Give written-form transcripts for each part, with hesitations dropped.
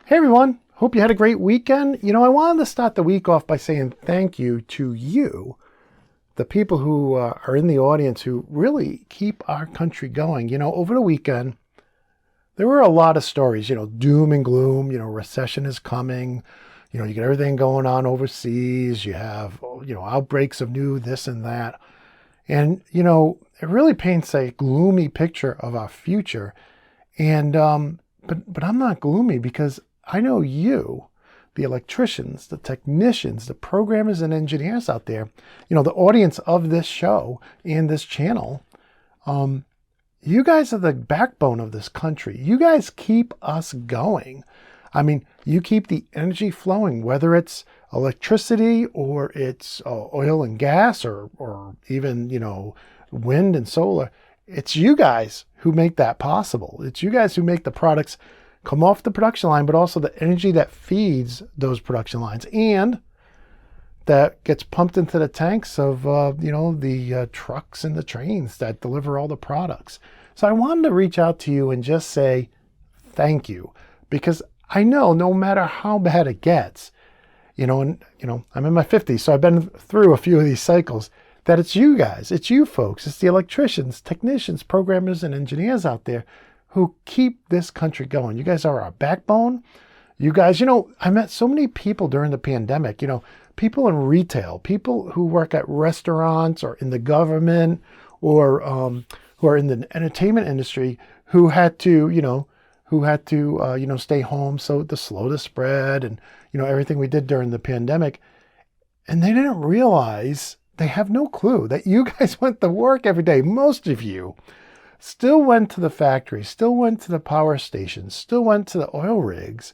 Hey everyone, hope you had a great weekend. I wanted to start the week off by saying thank you to you, the people who are in the audience who really keep our country going. Over the weekend, there were a lot of stories, doom and gloom, recession is coming, you get everything going on overseas, you have, outbreaks of new this and that. And, it really paints a gloomy picture of our future. And, but I'm not gloomy because I know you, the electricians, the technicians, the programmers and engineers out there, the audience of this show and this channel, you guys are the backbone of this country. You guys keep us going. I mean, you keep the energy flowing, whether it's electricity or it's oil and gas or even, wind and solar. It's you guys who make that possible. It's you guys who make the products come off the production line, but also the energy that feeds those production lines and that gets pumped into the tanks of, the trucks and the trains that deliver all the products. So I wanted to reach out to you and just say thank you, because I know no matter how bad it gets, I'm in my 50s, so I've been through a few of these cycles, that it's you guys, it's you folks, it's the electricians, technicians, programmers, and engineers out there who keep this country going. You guys are our backbone. You guys, I met so many people during the pandemic, people in retail, people who work at restaurants or in the government or who are in the entertainment industry who had to, stay home so to slow the spread and, everything we did during the pandemic. And they didn't realize, they have no clue that you guys went to work every day. Most of you still went to the factory, still went to the power stations, still went to the oil rigs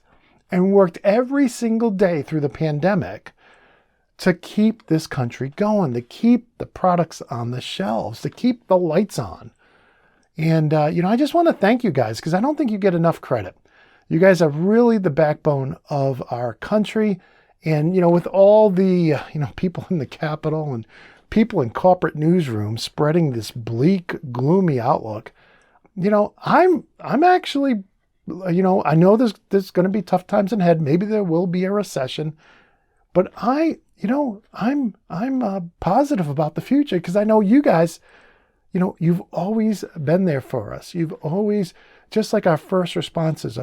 and worked every single day through the pandemic to keep this country going, to keep the products on the shelves, to keep the lights on. And, I just want to thank you guys because I don't think you get enough credit. You guys are really the backbone of our country. And, with all the, people in the Capitol and people in corporate newsrooms spreading this bleak, gloomy outlook, I'm actually, I know there's going to be tough times ahead. Maybe there will be a recession, but I'm positive about the future because I know you guys, you've always been there for us. You've always, just like our first responses,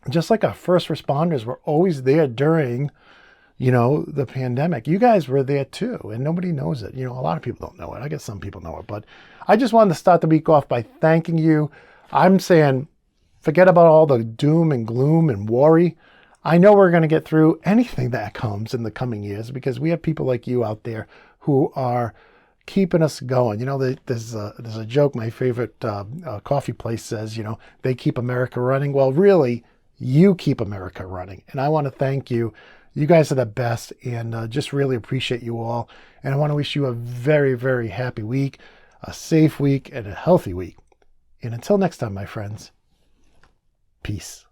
just like our first responders were always there during the pandemic. You guys were there too, and nobody knows it. A lot of people don't know it. I guess some people know it, but I just wanted to start the week off by thanking you. I'm saying, forget about all the doom and gloom and worry. I know we're going to get through anything that comes in the coming years because we have people like you out there who are keeping us going. There's a joke my favorite coffee place says, they keep America running. Well, really, you keep America running. And I want to thank you. You guys are the best and just really appreciate you all. And I want to wish you a very, very happy week, a safe week, and a healthy week. And until next time, my friends, peace.